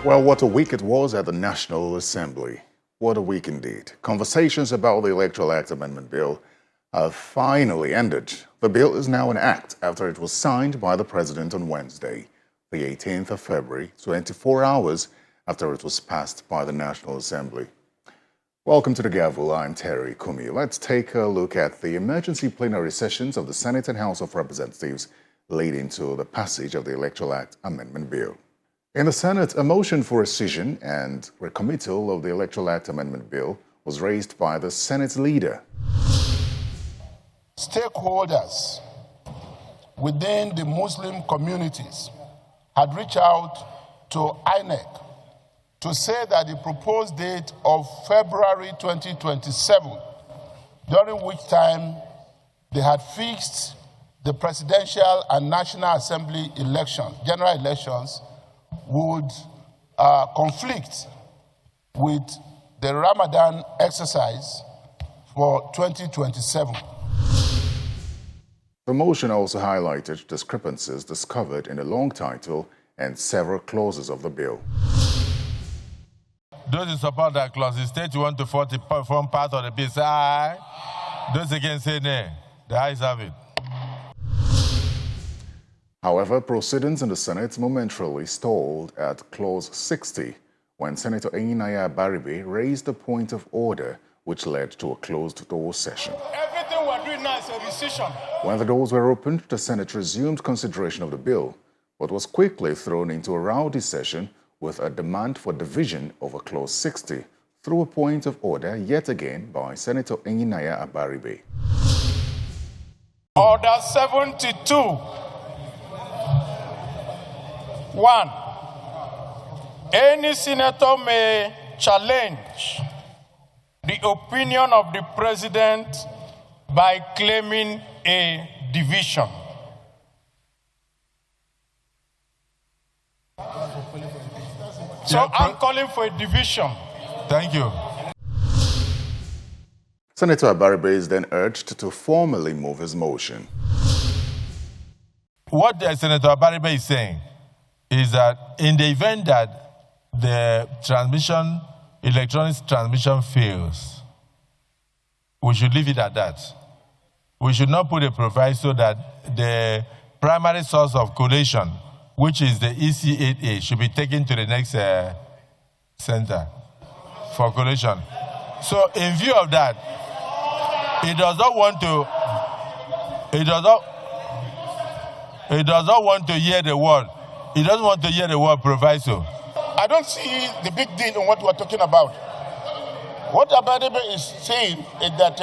Well, what a week it was at the National Assembly. What a week indeed. Conversations about the Electoral Act Amendment Bill have finally ended. The bill is now an act after it was signed by the President on Wednesday, the 18th of February, 24 hours after it was passed by the National Assembly. Welcome to the Gavel. I'm Terry Kumi. Let's take a look at the emergency plenary sessions of the Senate and House of Representatives leading to the passage of the Electoral Act Amendment Bill. In the Senate, a motion for rescission and recommittal of the Electoral Act Amendment Bill was raised by the Senate leader. Stakeholders within the Muslim communities had reached out to INEC to say that the proposed date of February 2027, during which time they had fixed the presidential and National Assembly elections, general elections, would conflict with the Ramadan exercise for 2027. The motion also highlighted discrepancies discovered in the long title and several clauses of the bill. Those who support that clause, the state want to form part of the bill, say aye. Those against say nay. The ayes have it. However, proceedings in the Senate momentarily stalled at Clause 60 when Senator Enyinaya Baribe raised a point of order which led to a closed-door session. Everything we're doing now is a rescission. When the doors were opened, the Senate resumed consideration of the bill, but was quickly thrown into a rowdy session with a demand for division over Clause 60 through a point of order yet again by Senator Enyinaya Baribe. Order 72. 1. Any senator may challenge the opinion of the president by claiming a division. So I'm calling for a division. Thank you. Senator Baribe is then urged to formally move his motion. What Senator Baribe is saying is that in the event that the electronic transmission fails, we should leave it at that. We should not put a proviso that the primary source of collation, which is the EC8A, should be taken to the next center for collation. So in view of that, he does not want to hear the word. He doesn't want to hear the word proviso. I don't see the big deal in what we're talking about. What Abadebe is saying is that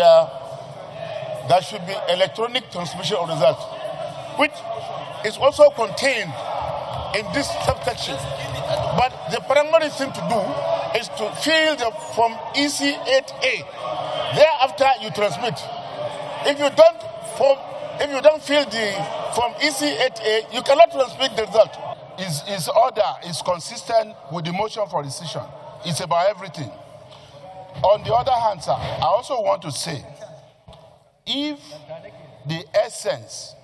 there should be electronic transmission of results, which is also contained in this subsection. But the primary thing to do is to fill the form EC8A. Thereafter, you transmit. If you don't fill the form EC8A, you cannot transmit the result. His order is consistent with the motion for rescission. It's about everything. On the other hand, sir, I also want to say, if the essence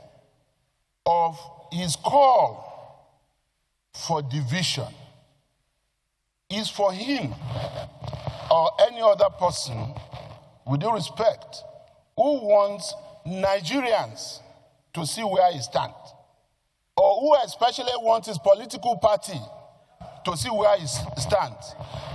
of his call for division is for him or any other person, with due respect, who wants Nigerians to see where he stands, or who especially wants his political party to see where he stands,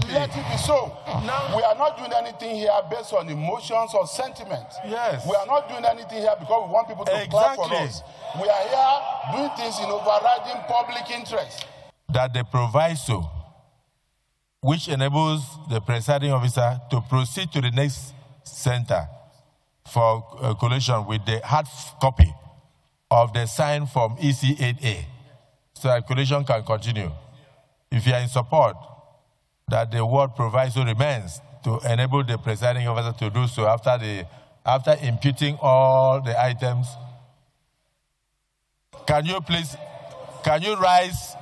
let it be so. Now, we are not doing anything here based on emotions or sentiment. Yes. We are not doing anything here because we want people to clap for us. We are here doing things in overriding public interest. That the proviso, which enables the presiding officer to proceed to the next center for collation with the hard copy of the signed form EC8A, so that collation can continue. If you are in support, that the word proviso remains to enable the presiding officer to do so after imputing all the items. Can you rise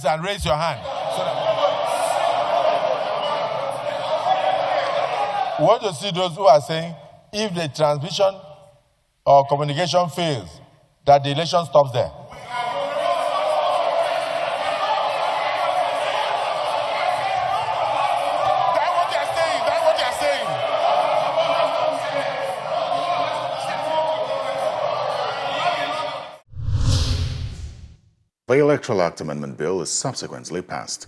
and raise your hand? We want to see those who are saying if the transmission or communication fails, that the election stops there. The Electoral Act Amendment Bill is subsequently passed.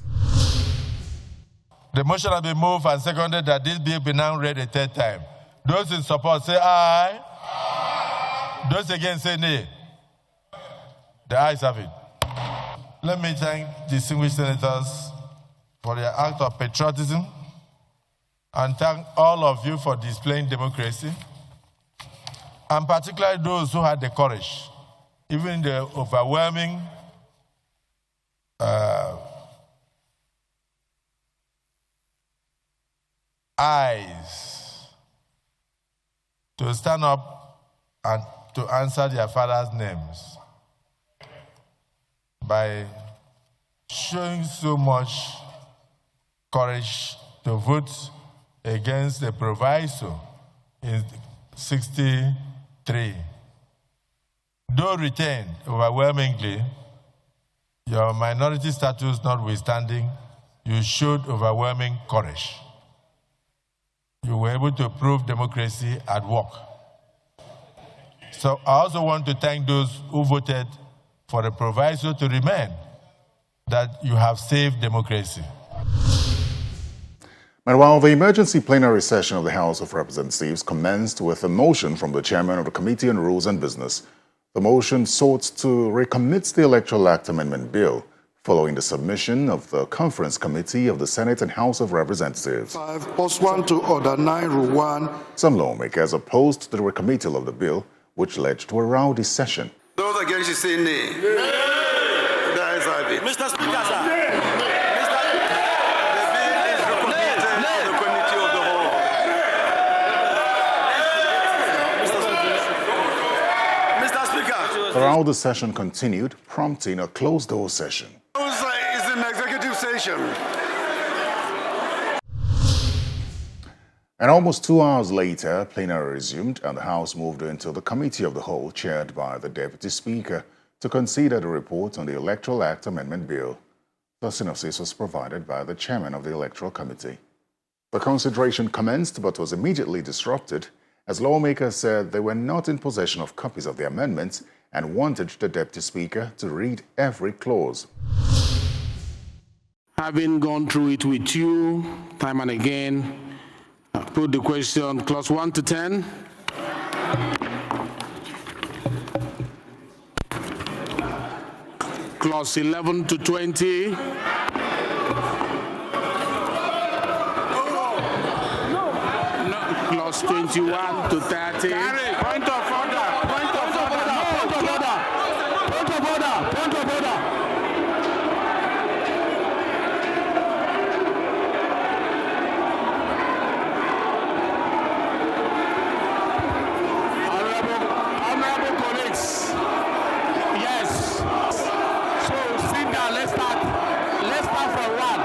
The motion has been moved and seconded that this bill be now read a third time. Those in support say aye. Aye. Those against say nay. The ayes have it. Let me thank distinguished senators for their act of patriotism and thank all of you for displaying democracy, and particularly those who had the courage, even the overwhelming eyes, to stand up and to answer their father's names by showing so much courage to vote against the proviso in 63. Though retained overwhelmingly, your minority status notwithstanding, you showed overwhelming courage. You were able to prove democracy at work. So I also want to thank those who voted for the proviso to remain, that you have saved democracy. Meanwhile, the emergency plenary session of the House of Representatives commenced with a motion from the chairman of the Committee on Rules and Business. The motion sought to recommit the Electoral Act Amendment Bill following the submission of the Conference Committee of the Senate and House of Representatives. 5+1 to Order 9, Rule 1. Some lawmakers opposed the recommittal of the bill, which led to a rowdy session. Those against you say nay. Nay. The ayes have it. Mr. Speaker, sir. The bill is recommitted to the Committee of the Whole. Mr. Speaker. The rowdy session continued, prompting a closed-door session. It's an executive session. And almost 2 hours later, plenary resumed and the House moved into the Committee of the Whole, chaired by the Deputy Speaker, to consider the report on the Electoral Act Amendment Bill. The synopsis was provided by the chairman of the Electoral Committee. The consideration commenced but was immediately disrupted as lawmakers said they were not in possession of copies of the amendments and wanted the Deputy Speaker to read every clause. Having gone through it with you time and again, I put the question, clause 1 to 10. Clause 11 to 20. Clause 21 to 30. Point of order. Point of order. Point of order. Point of order. Point of order. Honorable colleagues, yes. So sit down, let's start from one.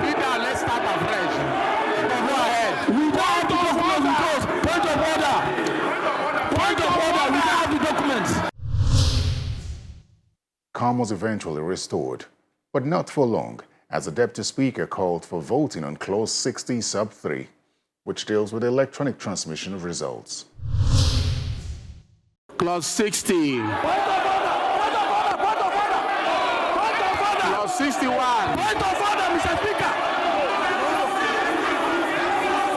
Sit down, let's start afresh. Go ahead. We don't have the documents. Point of order. Point of order. We don't have the documents. Calm was eventually restored, but not for long, as the Deputy Speaker called for voting on Clause 60 sub 3, which deals with electronic transmission of results. Clause 60. Point of order. Point of order. Point of order. Point of order. Clause 61. Point of order, Mr. Speaker.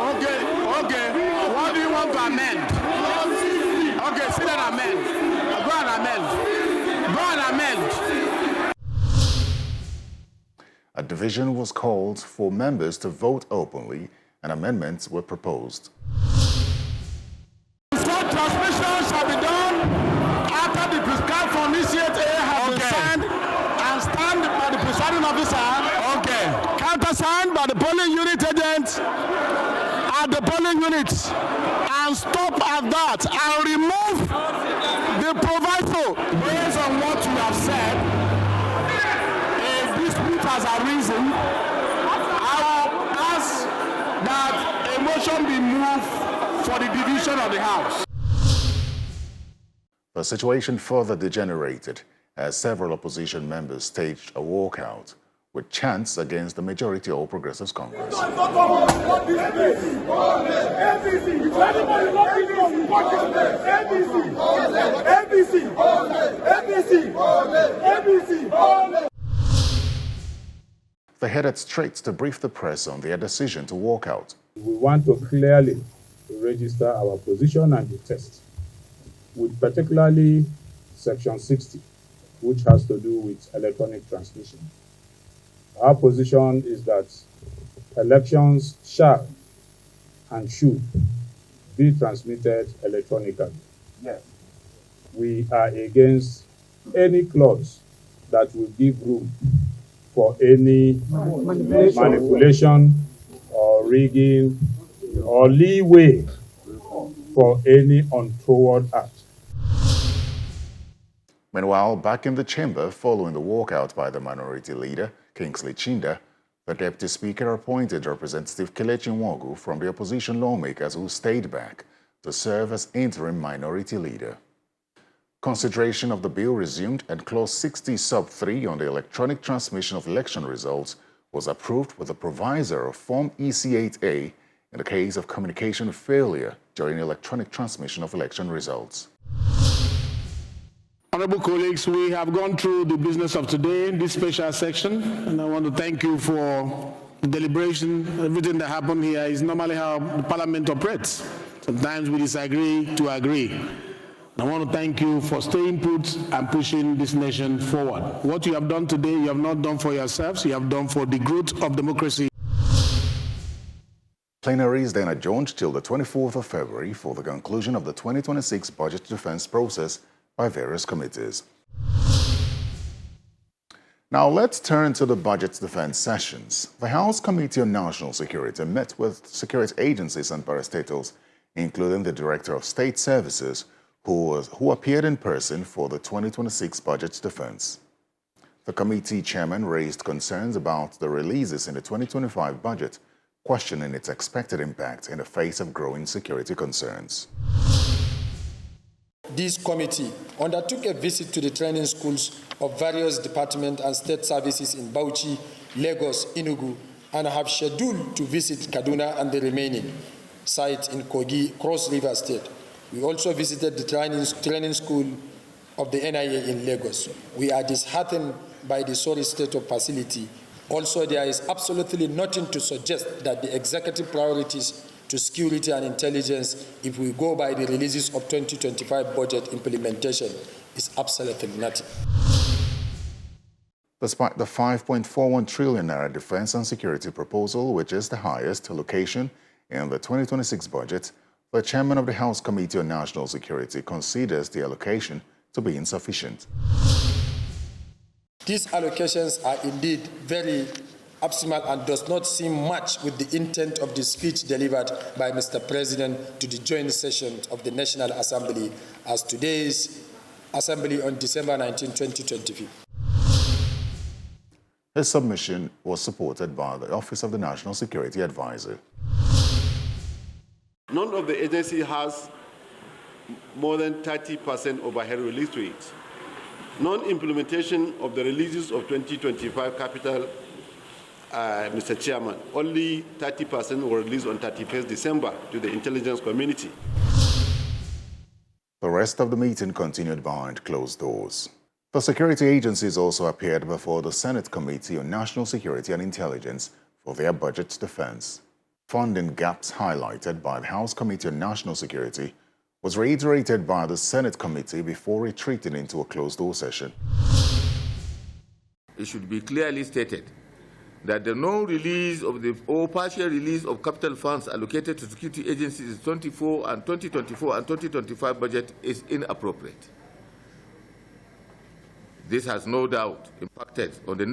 Okay. What do you want to amend? Okay, sit down and amend. Go and amend. Go and amend. A division was called for members to vote openly, and amendments were proposed. Full transmission shall be done after the prescribed from initiate A has been signed and stamped by the presiding officer. Okay. Countersigned by the polling unit agent at the polling unit, and stop at that and remove the proviso. Based on what you have said, a dispute has arisen. I will ask that a motion be moved for the division of the House. The situation further degenerated as several opposition members staged a walkout, with chants against the majority All Progressives Congress. They headed straight to brief the press on their decision to walk out. We want to clearly register our position and the test, with particularly Section 60, which has to do with electronic transmission. Our position is that elections shall and should be transmitted electronically. Yes. We are against any clause that will give room for any manipulation or rigging or leeway for any untoward act. Meanwhile, back in the chamber, following the walkout by the minority leader, Kingsley Chinda, the Deputy Speaker appointed Representative Kelechi Nwogu from the opposition lawmakers who stayed back to serve as interim minority leader. Consideration of the bill resumed and Clause 60 Sub 3 on the electronic transmission of election results was approved with a proviso of Form EC8A in the case of communication failure during electronic transmission of election results. Honorable colleagues, we have gone through the business of today in this special section, and I want to thank you for the deliberation. Everything that happened here is normally how the Parliament operates. Sometimes we disagree to agree. I want to thank you for staying put and pushing this nation forward. What you have done today, you have not done for yourselves, you have done for the growth of democracy. Plenary is then adjourned till the 24th of February for the conclusion of the 2026 budget defense process by various committees. Now let's turn to the budget defense sessions. The House Committee on National Security met with security agencies and parastatals, including the Director of State Services, who appeared in person for the 2026 budget defense. The committee chairman raised concerns about the releases in the 2025 budget, questioning its expected impact in the face of growing security concerns. This committee undertook a visit to the training schools of various departments and state services in Bauchi, Lagos, Enugu, and have scheduled to visit Kaduna and the remaining sites in Kogi, Cross River State. We also visited the training school of the NIA in Lagos. We are disheartened by the sorry state of facility. Also, there is absolutely nothing to suggest that the executive priorities to security and intelligence, if we go by the releases of 2025 budget implementation, is absolutely nothing. Despite the 5.41 trillion naira defense and security proposal, which is the highest allocation in the 2026 budget, the chairman of the House Committee on National Security considers the allocation to be insufficient. These allocations are indeed very abysmal and does not seem much with the intent of the speech delivered by Mr. President to the joint sessions of the National Assembly as today's Assembly on December 19, 2025. His submission was supported by the Office of the National Security Advisor. None of the agency has more than 30% overhead release to it. Non-implementation of the releases of 2025 capital, Mr. Chairman, only 30% were released on 31st December to the intelligence community. The rest of the meeting continued behind closed doors. The security agencies also appeared before the Senate Committee on National Security and Intelligence for their budget defense. Funding gaps highlighted by the House Committee on National Security was reiterated by the Senate Committee before retreating into a closed-door session. It should be clearly stated that the non-release of the or partial release of capital funds allocated to security agencies in 2024 and 2025 budget is inappropriate. This has no doubt impacted on the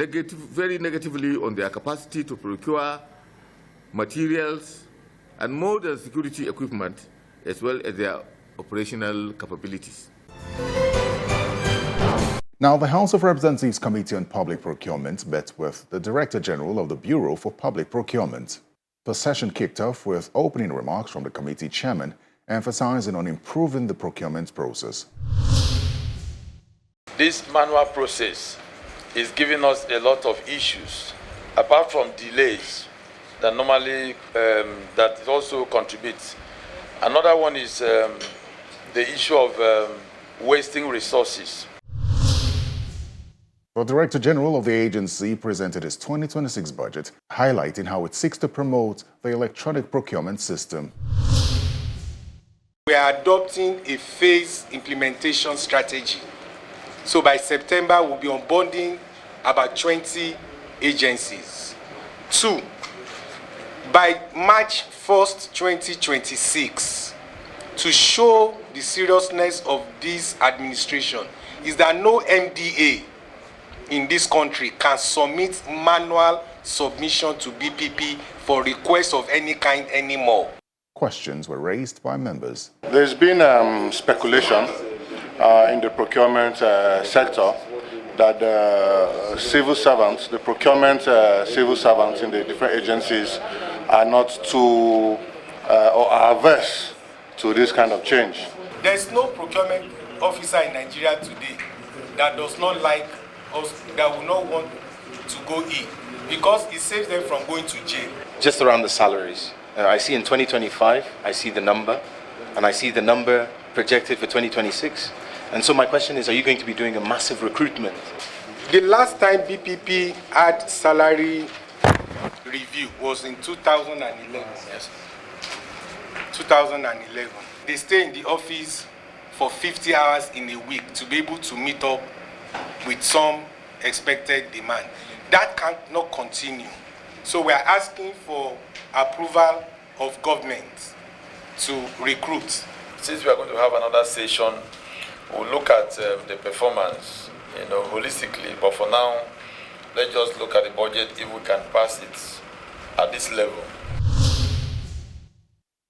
very negatively on their capacity to procure materials and modern security equipment, as well as their operational capabilities. Now, the House of Representatives Committee on Public Procurement met with the Director General of the Bureau for Public Procurement. The session kicked off with opening remarks from the committee chairman, emphasizing on improving the procurement process. This manual process is giving us a lot of issues, apart from delays that normally that it also contributes. Another one is the issue of wasting resources. The Director General of the agency presented his 2026 budget, highlighting how it seeks to promote the electronic procurement system. We are adopting a phased implementation strategy. So by September, we'll be onboarding about 20 agencies. 2, by March 1st, 2026, to show the seriousness of this administration, is that no MDA in this country can submit manual submission to BPP for requests of any kind anymore. Questions were raised by members. There's been speculation in the procurement sector that the civil servants, the procurement civil servants in the different agencies are not too or are averse to this kind of change. There's no procurement officer in Nigeria today that does not like us, that will not want to go in, because it saves them from going to jail. Just around the salaries. I see in 2025, I see the number, and I see the number projected for 2026. And so my question is, are you going to be doing a massive recruitment? The last time BPP had salary review was in 2011. Yes. 2011. They stay in the office for 50 hours in a week to be able to meet up with some expected demand. That cannot continue. So we are asking for approval of government to recruit. Since we are going to have another session, we'll look at the performance, holistically. But for now, let's just look at the budget if we can pass it at this level.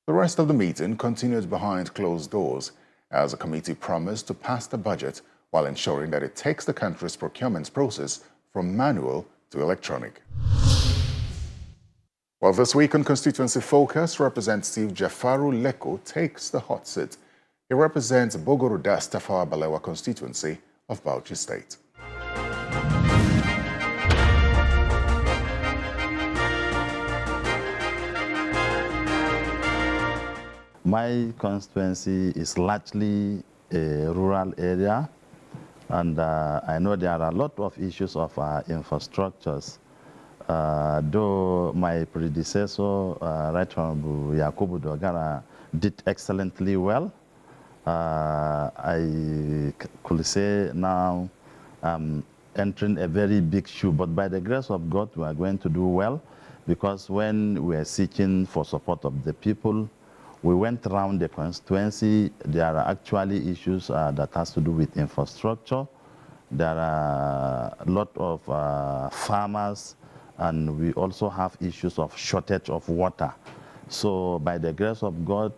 The rest of the meeting continued behind closed doors as the committee promised to pass the budget while ensuring that it takes the country's procurement process from manual to electronic. Well, this week on Constituency Focus, Representative Jafaru Leko takes the hot seat. He represents Bogoruda Tafawa Balewa constituency of Bauchi State. My constituency is largely a rural area, and I know there are a lot of issues of infrastructures. Though my predecessor, Right Honorable Yakubu Dogara, did excellently well, I could say now I'm entering a very big shoe, but by the grace of God, we are going to do well, because when we are seeking for support of the people, we went around the constituency. There are actually issues that has to do with infrastructure. There are a lot of farmers, and we also have issues of shortage of water. So by the grace of God,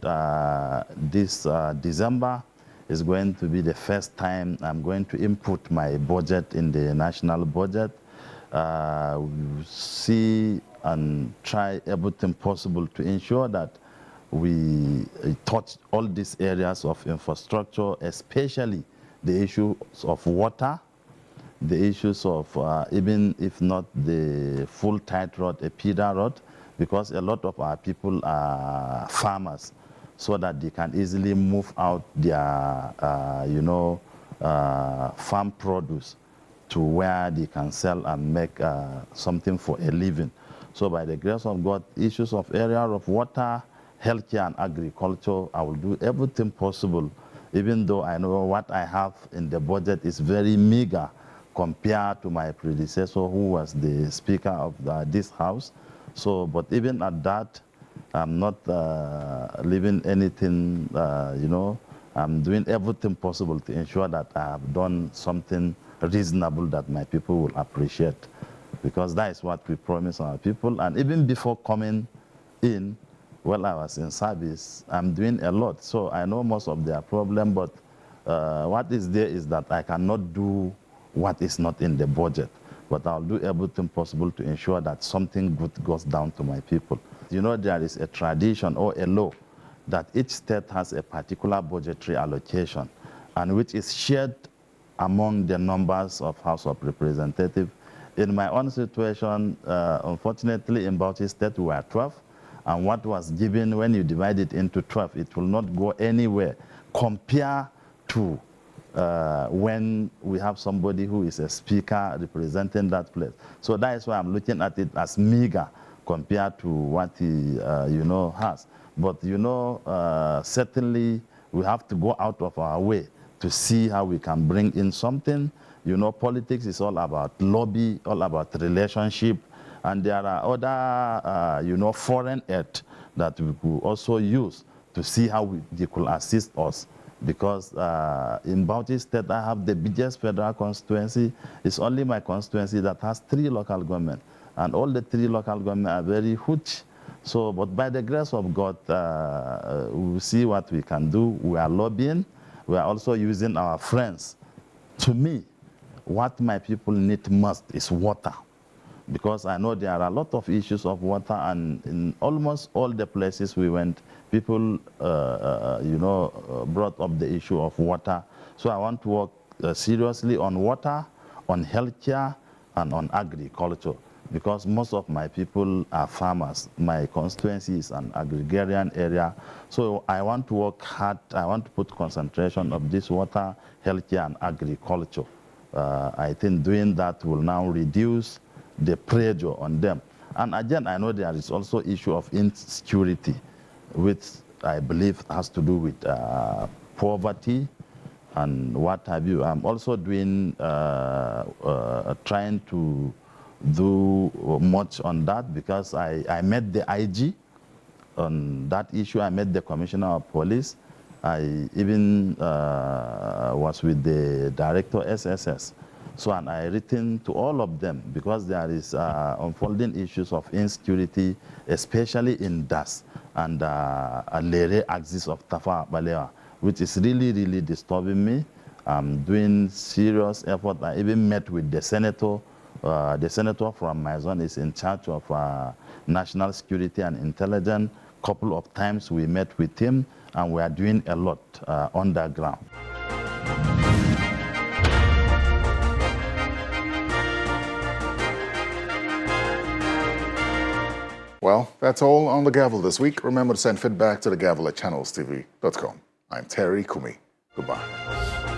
this December is going to be the first time I'm going to input my budget in the national budget. We see and try everything possible to ensure that we touch all these areas of infrastructure, especially the issues of water, the issues of even if not the full tight road, a feeder road, because a lot of our people are farmers, so that they can easily move out their, farm produce to where they can sell and make something for a living. So by the grace of God, issues of area of water, healthcare and agriculture, I will do everything possible, even though I know what I have in the budget is very meager compared to my predecessor, who was the Speaker of this House. So, but even at that, I'm not leaving anything, I'm doing everything possible to ensure that I have done something reasonable that my people will appreciate, because that is what we promise our people. And even before coming in, while I was in service, I'm doing a lot. So I know most of their problem, but what is there is that I cannot do what is not in the budget. But I'll do everything possible to ensure that something good goes down to my people. There is a tradition or a law that each state has a particular budgetary allocation, and which is shared among the numbers of House of Representatives. In my own situation, unfortunately, in Bauchi State, we are 12. And what was given, when you divide it into 12, it will not go anywhere compared to when we have somebody who is a speaker representing that place. So that is why I'm looking at it as meager compared to what he, has. But, certainly we have to go out of our way to see how we can bring in something. Politics is all about lobby, all about relationship, and there are other, foreign aid that we could also use to see how they could assist us. Because in Bauchi State, I have the biggest federal constituency. It's only my constituency that has 3 local governments, and all the 3 local governments are very huge. So, but by the grace of God, we will see what we can do. We are lobbying. We are also using our friends. To me, what my people need most is water. Because I know there are a lot of issues of water, and in almost all the places we went, people, brought up the issue of water. So I want to work seriously on water, on healthcare, and on agriculture. Because most of my people are farmers. My constituency is an agrarian area. So I want to work hard. I want to put concentration of this water, healthcare, and agriculture. I think doing that will now reduce the pressure on them. And again, I know there is also issue of insecurity, which I believe has to do with poverty and what have you. I'm also doing, trying to do much on that, because I met the IG on that issue. I met the Commissioner of Police. I even was with the Director SSS. So, and I written to all of them, because there is unfolding issues of insecurity, especially in Das and Lere axis of Tafa Balewa, which is really, really disturbing me. I'm doing serious effort. I even met with the senator. The senator from my zone is in charge of national security and intelligence. Couple of times we met with him, and we are doing a lot on the ground. Well, that's all on the Gavel this week. Remember to send feedback to the Gavel at channelstv.com. I'm Terry Kumi. Goodbye.